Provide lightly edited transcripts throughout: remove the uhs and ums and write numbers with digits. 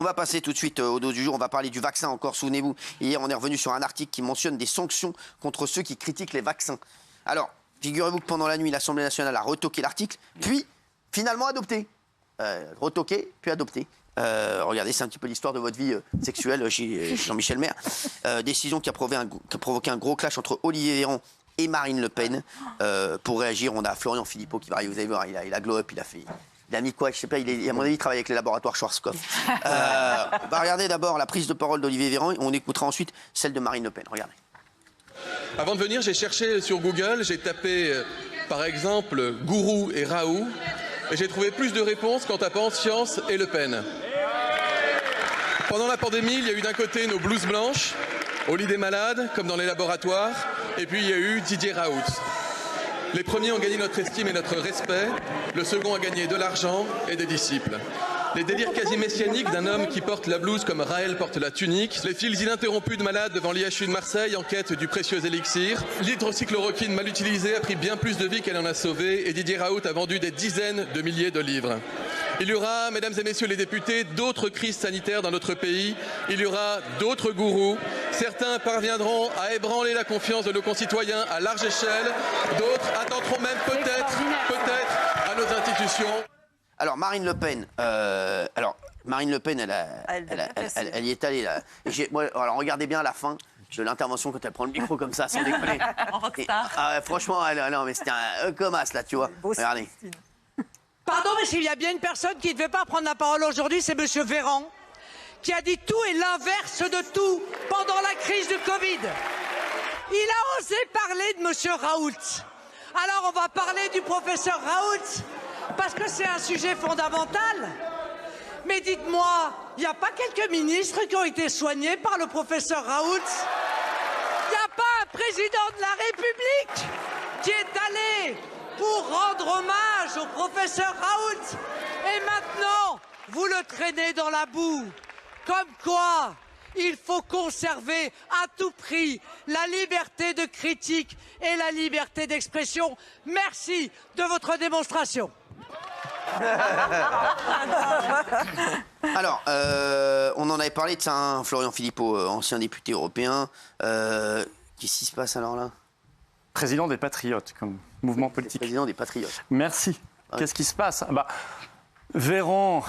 On va passer tout de suite au dos du jour. On va parler du vaccin encore. Souvenez-vous, hier, on est revenu sur un article qui mentionne des sanctions contre ceux qui critiquent les vaccins. Alors, figurez-vous que pendant la nuit, l'Assemblée nationale a retoqué l'article, puis finalement adopté. Retoqué, puis adopté. Regardez, c'est un petit peu l'histoire de votre vie sexuelle chez Jean-Michel Maire. Décision qui a provoqué un gros clash entre Olivier Véran et Marine Le Pen. Pour réagir, on a Florian Philippot qui va arriver. Vous allez voir, il a glow up, il a mis quoi? Je sais pas, à mon avis, il travaille avec les laboratoires Schwarzkopf. On va regarder d'abord la prise de parole d'Olivier Véran et on écoutera ensuite celle de Marine Le Pen. Regardez. Avant de venir, j'ai cherché sur Google, j'ai tapé par exemple Gourou et Raoult et j'ai trouvé plus de réponses qu'en tapant Science et Le Pen. Pendant la pandémie, il y a eu d'un côté nos blouses blanches, au lit des malades, comme dans les laboratoires, et puis il y a eu Didier Raoult. Les premiers ont gagné notre estime et notre respect, le second a gagné de l'argent et des disciples. Les délires quasi messianiques d'un homme qui porte la blouse comme Raël porte la tunique, les files ininterrompues de malades devant l'IHU de Marseille en quête du précieux élixir, l'hydroxychloroquine mal utilisée a pris bien plus de vies qu'elle en a sauvé et Didier Raoult a vendu des dizaines de milliers de livres. Il y aura, mesdames et messieurs les députés, d'autres crises sanitaires dans notre pays. Il y aura d'autres gourous. Certains parviendront à ébranler la confiance de nos concitoyens à large échelle. D'autres attenteront même peut-être à nos institutions. Alors, Marine Le Pen, elle y est allée. Là. Alors, regardez bien la fin de l'intervention quand elle prend le micro comme ça, sans déconner. Franchement, non, mais c'était un comas, là, tu vois. Regardez. Pardon, mais s'il y a bien une personne qui ne devait pas prendre la parole aujourd'hui, c'est M. Véran, qui a dit tout et l'inverse de tout pendant la crise du Covid. Il a osé parler de M. Raoult. Alors, on va parler du professeur Raoult, parce que c'est un sujet fondamental. Mais dites-moi, il n'y a pas quelques ministres qui ont été soignés par le professeur Raoult? Il n'y a pas un président de la République qui est allé pour rendre hommage au professeur Raoult. Et maintenant, vous le traînez dans la boue. Comme quoi, il faut conserver à tout prix la liberté de critique et la liberté d'expression. Merci de votre démonstration. Alors, on en avait parlé de ça, hein, Florian Philippot, ancien député européen. Qu'est-ce qui se passe alors là? Président des Patriotes, comme mouvement politique. Président des Patriotes. Merci. Qu'est-ce qui se passe? Véran,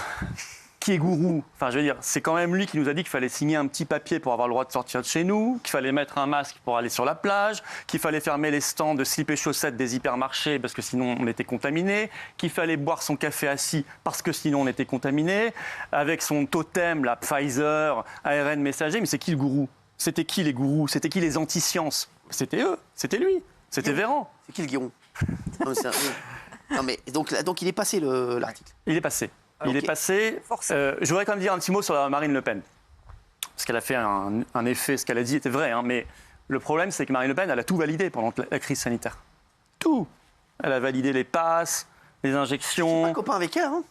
qui est gourou, enfin je veux dire, c'est quand même lui qui nous a dit qu'il fallait signer un petit papier pour avoir le droit de sortir de chez nous, qu'il fallait mettre un masque pour aller sur la plage, qu'il fallait fermer les stands de slip et chaussettes des hypermarchés parce que sinon on était contaminé, qu'il fallait boire son café assis parce que sinon on était contaminé, avec son totem, la Pfizer, ARN messager. Mais c'est qui le gourou? C'était qui les gourous? C'était qui les anti-sciences? C'était eux, c'était lui, c'était Véran. C'est qui le guiron? Non, mais donc il est passé l'article. Il est passé. Il est passé. Je voudrais quand même dire un petit mot sur Marine Le Pen. Parce qu'elle a fait un effet, ce qu'elle a dit était vrai. Hein, mais le problème, c'est que Marine Le Pen, elle a tout validé pendant la crise sanitaire. Tout. Elle a validé les passes, les injections. Je suis pas copain avec elle, hein?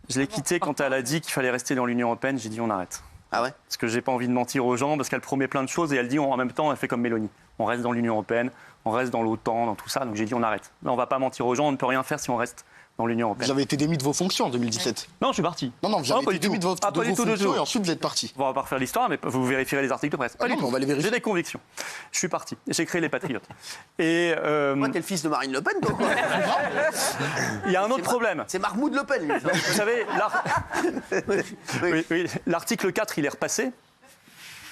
Je l'ai quittée quand elle a dit qu'il fallait rester dans l'Union européenne. J'ai dit on arrête. Ah ouais? Parce que j'ai pas envie de mentir aux gens, parce qu'elle promet plein de choses et elle dit en même temps, elle fait comme Mélanie. On reste dans l'Union européenne, on reste dans l'OTAN, dans tout ça. Donc j'ai dit on arrête. Là, on va pas mentir aux gens, on ne peut rien faire si on reste dans l'Union européenne. Vous avez été démis de vos fonctions en 2017. Non, je suis parti. Non, vous avez été démis de vos fonctions et ensuite vous êtes parti. On va pas refaire l'histoire, mais vous vérifierez les articles de presse. Non, mais on va les vérifier. J'ai des convictions. Je suis parti. J'ai créé les Patriotes. Et Moi, t'es le fils de Marine Le Pen, toi, quoi. il y a un autre problème. C'est Mahmoud Le Pen, lui. Vous savez, l'article 4, il est repassé.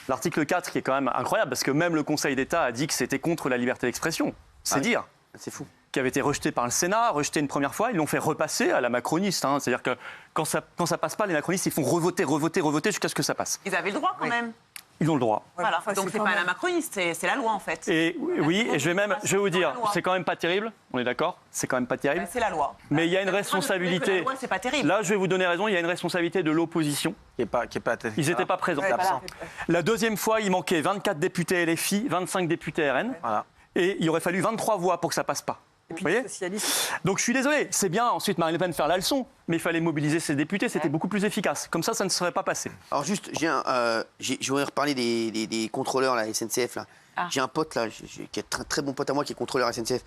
L'article 4 qui est quand même incroyable, parce que même le Conseil d'État a dit que c'était contre la liberté d'expression. C'est dire. C'est fou. Qui avait été rejeté par le Sénat, rejeté une première fois, ils l'ont fait repasser à la macroniste. Hein. C'est-à-dire que quand ça passe pas, les macronistes, ils font revoter jusqu'à ce que ça passe. Ils avaient le droit quand même. Ils ont le droit. Voilà, donc c'est pas à la macroniste, c'est la loi en fait. Et oui, et je vais vous dire, c'est quand même pas terrible, on est d'accord? C'est quand même pas terrible. C'est la loi. Mais il y a une responsabilité. La loi, c'est pas terrible. Là, je vais vous donner raison, il y a une responsabilité de l'opposition. Qui est pas Ils n'étaient pas présents. Voilà. La deuxième fois, il manquait 24 députés LFI, 25 députés RN. Voilà. Et il aurait fallu 23 voix pour que ça passe pas. Vous voyez? Donc je suis désolé, c'est bien ensuite Marine Le Pen faire la leçon, mais il fallait mobiliser ses députés, c'était beaucoup plus efficace. Comme ça ne serait pas passé. Alors juste, je voudrais reparler des contrôleurs, la SNCF. Là. J'ai un pote là, qui est un très bon pote à moi, qui est contrôleur SNCF.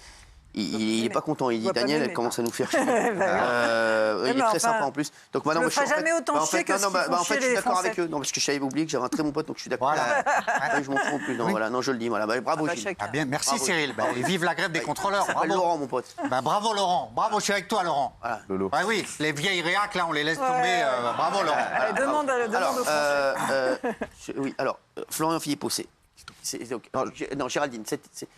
Il est pas content. Il dit, voit pas Daniel, mieux, elle mais commence à nous faire chier. Bah oui. Il est mais très enfin, sympa en plus. Donc maintenant, je moi, le ferai jamais autant chier que ce qu'ils font en fait, chier je suis les d'accord Français. avec eux. Non, parce que j'avais oublié que j'avais un très bon pote, donc je suis d'accord. Voilà. Oui, je m'en fous en plus. Non, voilà, non, je le dis. Voilà. Bah, bravo, Gilles. Ah bien, merci Bravo. Cyril. Bah, et vive la grève des contrôleurs. Il s'appelle Bravo. Laurent, mon pote. Bah, bravo Laurent. Bravo, je suis avec toi Laurent. Voilà. Lolo. Ah oui, les vieilles réacs là, on les laisse tomber. Bravo Laurent. Allez, demande Alors, aux Français. oui, alors, Florian Philippot, non, Géraldine,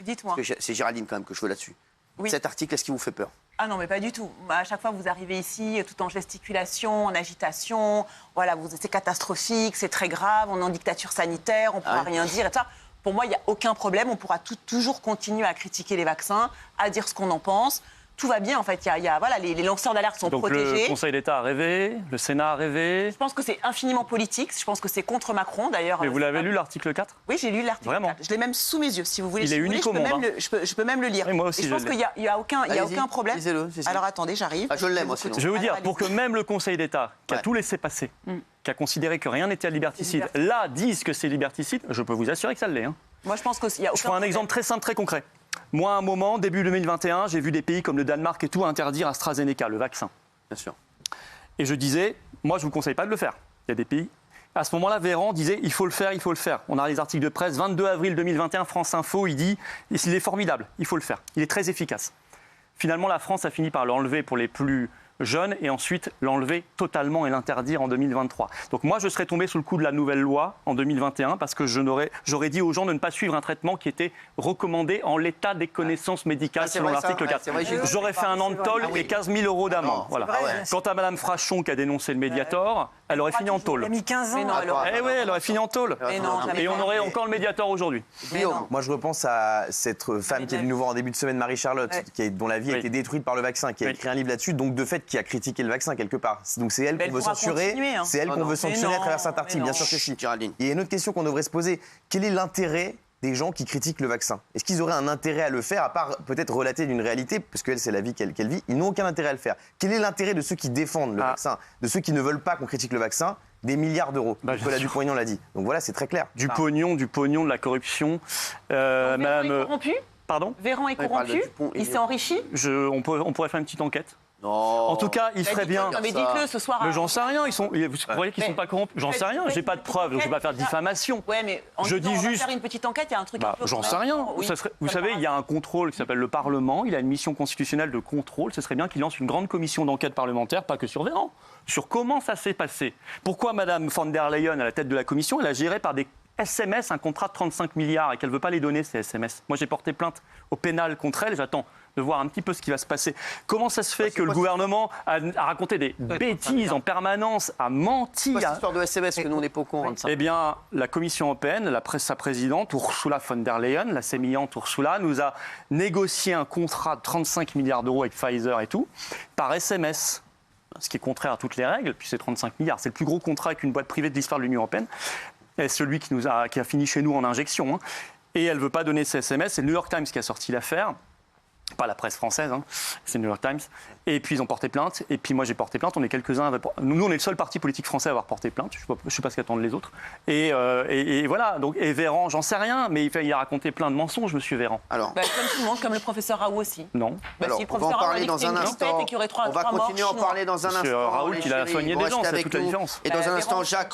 Dites-moi. parce que c'est Géraldine quand même que je veux là-dessus. Oui. Cet article, est-ce qu'il vous fait peur? Ah non, mais pas du tout. À chaque fois, vous arrivez ici, tout en gesticulation, en agitation. Voilà, c'est catastrophique, c'est très grave, on est en dictature sanitaire, on ne pourra rien dire. Et ça, pour moi, il n'y a aucun problème. On pourra toujours continuer à critiquer les vaccins, à dire ce qu'on en pense. Tout va bien, en fait. Voilà, les lanceurs d'alerte sont Donc protégés. le Conseil d'État a rêvé, le Sénat a rêvé. Je pense que c'est infiniment politique. Je pense que c'est contre Macron, d'ailleurs. Mais vous l'avez lu, l'article 4 Oui, j'ai lu l'article. Vraiment 4. Je l'ai même sous mes yeux, si vous voulez. Il est Si vous unique voulez, au je peux monde, même je peux même le lire. Oui, moi aussi, Et je je pense l'ai. qu'il n'y a aucun problème. Lisez-le, c'est ça. Alors attendez, j'arrive. Ah, je l'ai, moi, sinon. Je vais vous dire, Allez, pour que même le Conseil d'État, qui a Ouais. tout laissé passer, qui a considéré que rien n'était liberticide, là, disent que c'est liberticide, je peux vous assurer que ça l'est. Hein. Moi, je pense qu'il y a aucun Je prends un problème. exemple très simple, très concret. Moi, à un moment, début 2021, j'ai vu des pays comme le Danemark et tout interdire AstraZeneca, le vaccin. Bien sûr. Et je disais, moi, je ne vous conseille pas de le faire. Il y a des pays. À ce moment-là, Véran disait, il faut le faire, il faut le faire. On a les articles de presse, 22 avril 2021, France Info, il dit, il est formidable, il faut le faire. Il est très efficace. Finalement, la France a fini par l'enlever pour les plus jeunes et ensuite l'enlever totalement et l'interdire en 2023. Donc moi, je serais tombé sous le coup de la nouvelle loi en 2021 parce que j'aurais dit aux gens de ne pas suivre un traitement qui était recommandé en l'état des connaissances médicales Ah, c'est selon vrai, ça. l'article Ouais, 4. c'est vrai, j'ai- J'aurais fait un an de tôle et 15 000 euros d'amende. Voilà. vrai, ouais. Quant à Mme Frachon qui a dénoncé le Mediator, elle aurait fini en Il tôle. a mis 15 Mais non, ans. elle aurait- Eh oui, elle aurait fini en tôle. Mais non, jamais. Et on aurait encore le Mediator aujourd'hui. Guillaume. Moi, je repense à cette femme qui est venue nous voir en début de semaine, Marie-Charlotte, dont la vie a Oui. été détruite par le vaccin, qui a Oui. écrit un livre là-dessus, donc de fait, qui a critiqué le vaccin quelque part. Donc c'est elle Mais qu'on elle veut pourra censurer. continuer, hein. C'est elle Non, qu'on non. veut sanctionner Mais à travers non, cet article, mais bien non. sûr que si. Géraldine. Il y a une autre question qu'on devrait se poser. Quel est l'intérêt des gens qui critiquent le vaccin? Est-ce qu'ils auraient un intérêt à le faire, à part peut-être relater d'une réalité, parce qu'elle, c'est la vie qu'elle vit? Ils n'ont aucun intérêt à le faire. Quel est l'intérêt de ceux qui défendent le vaccin, de ceux qui ne veulent pas qu'on critique le vaccin? Des milliards d'euros. Bah, Nicolas bien sûr. Dupont-Aignan l'a dit. Donc voilà, c'est très clair. Du pognon, de la corruption. Véran est Madame. corrompu. Pardon Véran est il parle de corrompu. Dupont, Il s'est enrichi. on pourrait faire une petite enquête. Non. En tout cas, il ferait bien. Non, mais dites-le ce soir. Mais j'en sais rien, vous croyez qu'ils Mais- sont pas corrompus? J'en sais rien, j'ai pas de preuves, donc je vais pas faire de diffamation. Ouais, mais en Je disant, dis on va juste- faire une petite enquête, il y a un truc. Bah, un peu- j'en sais rien. Oui, Vous ça savez, me il y a un contrôle qui s'appelle le Parlement, il a une mission constitutionnelle de contrôle. Ce serait bien qu'il lance une grande commission d'enquête parlementaire, pas que sur Véran, sur comment ça s'est passé. Pourquoi Mme von der Leyen, à la tête de la commission, elle a géré par des SMS un contrat de 35 milliards et qu'elle ne veut pas les donner, ces SMS. Moi, j'ai porté plainte au pénal contre elle, j'attends de voir un petit peu ce qui va se passer. Comment ça se fait que le gouvernement a raconté des bêtises en permanence, a menti Cette histoire de SMS que nous, on n'est pas au courant de ça. Eh bien, la Commission européenne, sa présidente, Ursula von der Leyen, la sémillante Ursula, nous a négocié un contrat de 35 milliards d'euros avec Pfizer et tout, par SMS. Ce qui est contraire à toutes les règles, puis c'est 35 milliards. C'est le plus gros contrat avec une boîte privée de l'histoire de l'Union européenne. Et celui qui a fini chez nous en injection. Hein. Et elle ne veut pas donner ces SMS. C'est le New York Times qui a sorti l'affaire. Pas la presse française, hein. C'est le New York Times. Et puis ils ont porté plainte. Et puis moi j'ai porté plainte. On est quelques-uns. Nous on est le seul parti politique français à avoir porté plainte. Je ne sais pas ce qu'attendent les autres. Et voilà. Donc, et Véran, j'en sais rien, mais il a raconté plein de mensonges, monsieur Véran. Alors, Bah, comme tout le monde, comme le professeur Raoult aussi. Non. Bah, alors, si, le on va en professeur Raoult a parler dit que dans c'était un une grippette instant. et qu'il y aurait trois On va morts continuer à en chinois. parler dans un Monsieur instant. Raoult, les il a chéris. soigné Vous des restez gens, c'est avec toute la nous. différence. Et dans un Véran, instant, Jacques